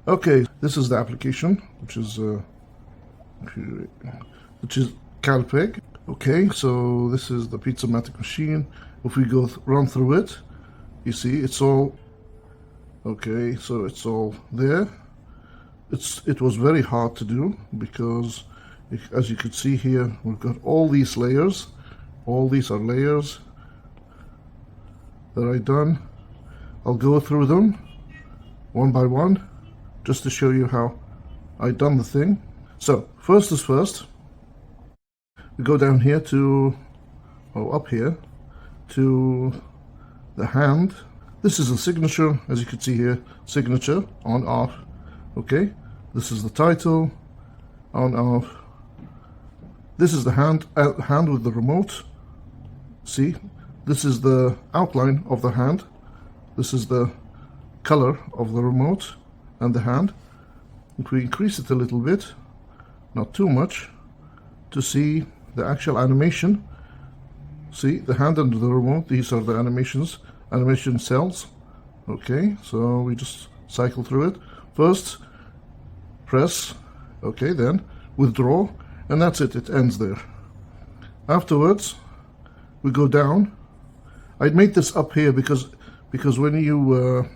Okay, this is the application, which is Callipeg. Okay, so this is the Pizzamatic Machine. If we run through it, you see it's all okay. So it's all there. It was very hard to do because, as you can see here, we've got all these layers. All these are layers that I done. I'll go through them one by one, just to show you how I done the thing. So first is first. We go down here to, up here to the hand. This is the signature, as you can see here, signature, on, off. Okay, this is the title, on, off. This is the hand with the remote. See, this is the outline of the hand. This is the color of the remote and the hand. If we increase it a little bit, not too much, to see the actual animation. See, the hand and the remote, these are the animation cells. Okay, so we just cycle through it. First, press, okay, then withdraw, and that's it, it ends there. Afterwards, we go down. I made this up here because when you,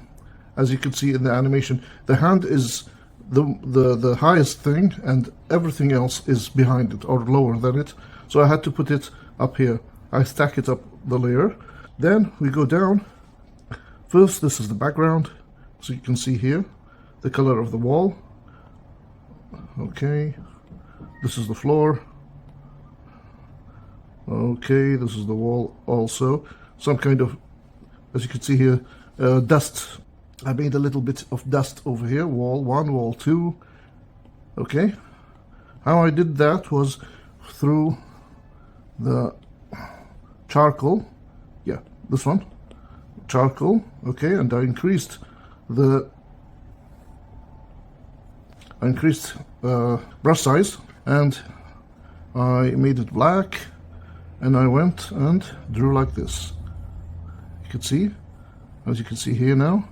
as you can see in the animation, the hand is the highest thing and everything else is behind it or lower than it. So I had to put it up here. I stack it up the layer. Then we go down. First, this is the background. So you can see here the color of the wall. Okay. This is the floor. Okay, this is the wall also. Some kind of, as you can see here, dust. I made a little bit of dust over here. Wall 1, wall 2. Okay. How I did that was through the charcoal. Yeah, this one. Charcoal. Okay, and I increased brush size, and I made it black, and I went and drew like this. You can see, as you can see here now,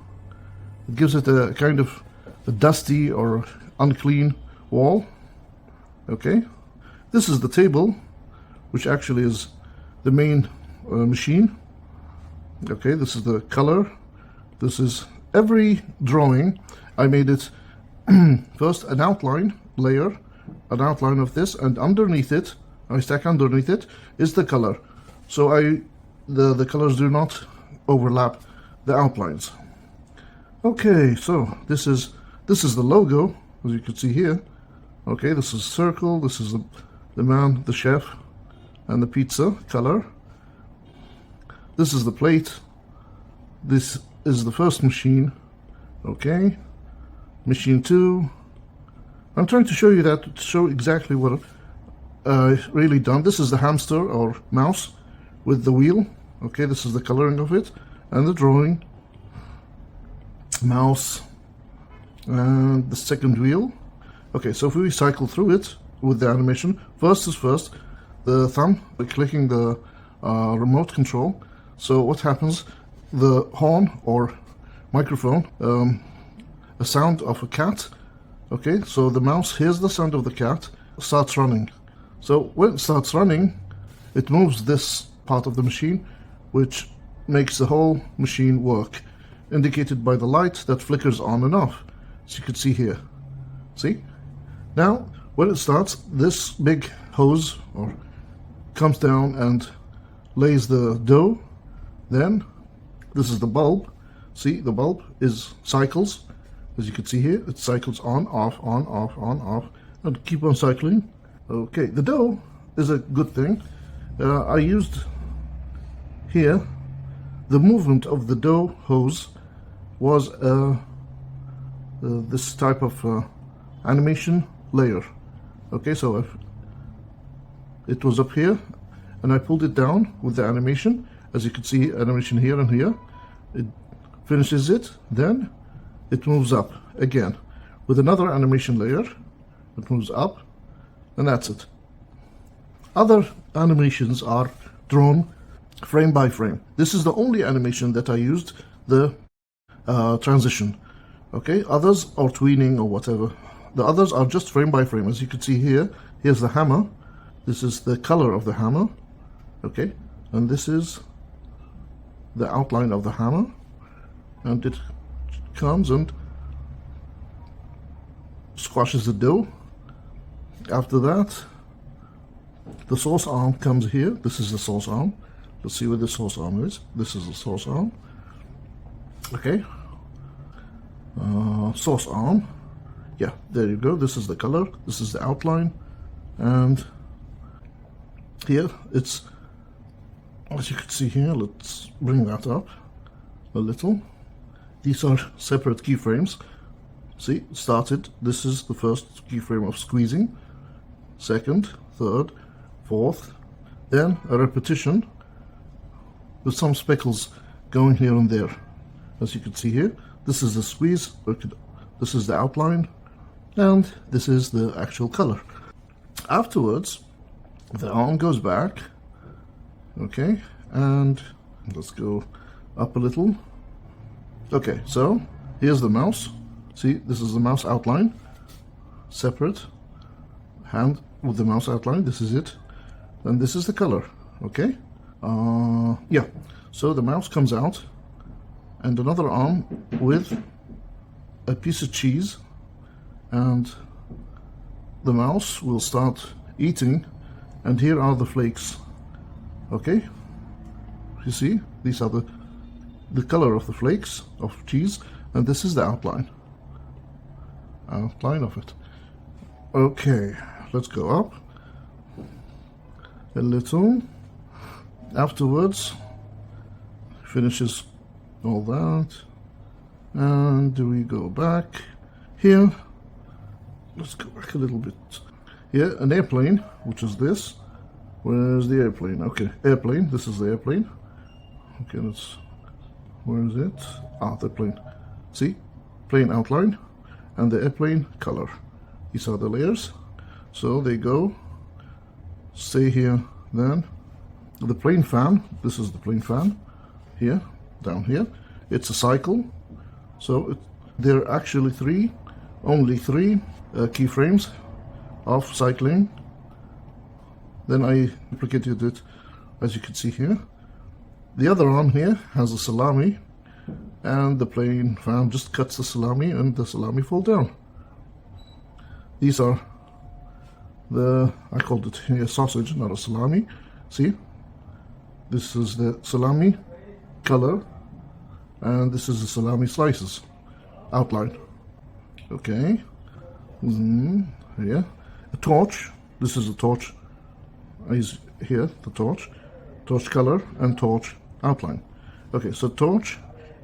it gives it a kind of a dusty or unclean wall. Okay, this is the table, which actually is the main machine. Okay, this is the color. This is every drawing. I made it first an outline layer, an outline of this, and underneath it, I stack underneath it, is the color. So the colors do not overlap the outlines. Okay, so this is the logo, as you can see here. Okay, this is circle, this is the man, the chef, and the pizza color. This is the plate. This is the first machine. Okay, machine 2. I'm trying to show you that, to show exactly what I've really done. This is the hamster or mouse with the wheel. Okay, this is the coloring of it and the drawing. Mouse and the second wheel. Okay, so if we cycle through it with the animation, first is first, the thumb, clicking the remote control. So what happens, the horn or microphone, a sound of a cat. Okay, so the mouse hears the sound of the cat, starts running. So when it starts running, it moves this part of the machine, which makes the whole machine work, indicated by the light that flickers on and off, as you can see here. See? Now, when it starts, this big hose comes down and lays the dough. Then, this is the bulb. See, the bulb is cycles. As you can see here, it cycles on, off, on, off, on, off, and keep on cycling. Okay, the dough is a good thing. I used here, the movement of the dough hose was this type of animation layer. Okay, so if it was up here and I pulled it down with the animation, as you can see, animation here and here, it finishes it, then it moves up again with another animation layer. It moves up, and that's it. Other animations are drawn frame by frame. This is the only animation that I used the transition. Okay, others are tweening or whatever. The others are just frame by frame. As you can see here, here's the hammer. This is the color of the hammer. Okay, and this is the outline of the hammer. And it comes and squashes the dough. After that, the sauce arm comes here. This is the sauce arm. Let's see where the sauce arm is. This is the sauce arm. Okay. Sauce arm. Yeah, there you go. This is the color. This is the outline. And here it's, as you can see here, let's bring that up a little. These are separate keyframes. See, started. This is the first keyframe of squeezing. Second, third, fourth. Then a repetition with some speckles going here and there. As you can see here, this is the squeeze, this is the outline, and this is the actual color. Afterwards, the arm goes back, okay, and let's go up a little. Okay, so here's the mouse. See, this is the mouse outline, separate, hand with the mouse outline, this is it, and this is the color, okay? Yeah, so the mouse comes out, and another arm with a piece of cheese, and the mouse will start eating, and here are the flakes. Okay, you see, these are the color of the flakes of cheese, and this is the outline of it. Okay, let's go up a little. Afterwards, finishes all that, and we go back here. Let's go back a little bit. Here, an airplane, which is this. Where's the airplane? Okay, airplane. This is the airplane. Okay, where is it? Ah, the plane. See, plane outline and the airplane color. These are the layers. So they go, stay here. Then the plane fan. This is the plane fan. Here, down here. It's a cycle. So there are actually only three keyframes of cycling. Then I duplicated it, as you can see here. The other arm here has a salami, and the plane fan just cuts the salami, and the salami fall down. These are I called it here sausage, not a salami. See, this is the salami color, and this is the salami slices outline. Okay. Yeah, a torch. This is a torch. Is here the torch color and torch outline. Okay, so torch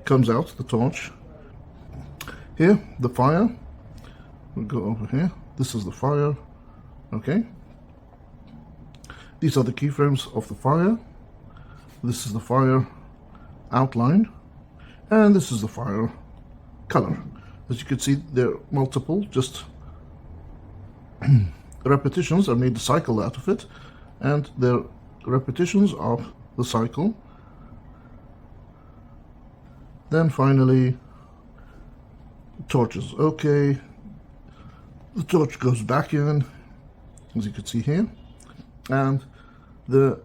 comes out, the torch. Here, the fire. We'll go over here. This is the fire. Okay. These are the keyframes of the fire. This is the fire outline, and this is the fire color. As you can see, there are multiple, just repetitions. I made a cycle out of it, and they're repetitions of the cycle. Then finally, torches. Okay, the torch goes back in, as you can see here, and the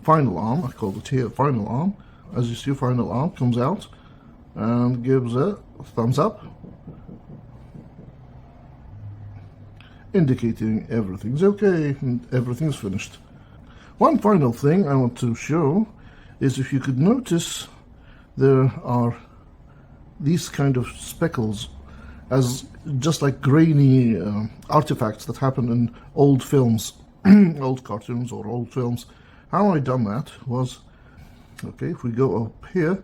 final arm, I called it here final arm. As you see, final arm comes out and gives a thumbs up, indicating everything's okay and everything's finished. One final thing I want to show is, if you could notice, there are these kind of speckles, as just like grainy artifacts that happen in old films, old cartoons or old films. How I done that was, okay, if we go up here,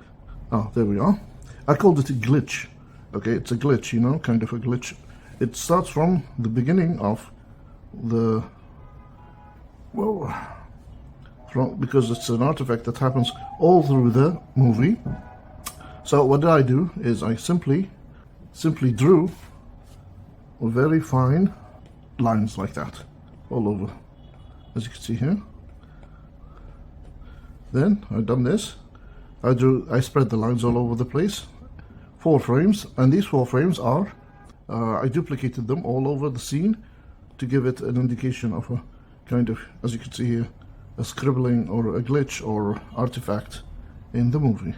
there we are. I called it a glitch. Okay, it's a glitch, you know, kind of a glitch. It starts from the beginning of the, because it's an artifact that happens all through the movie. So what did I do is I simply drew very fine lines like that all over, as you can see here. Then I've done this. I spread the lines all over the place 4 frames, and these 4 frames are, I duplicated them all over the scene to give it an indication of a kind of, as you can see here, a scribbling or a glitch or artifact in the movie.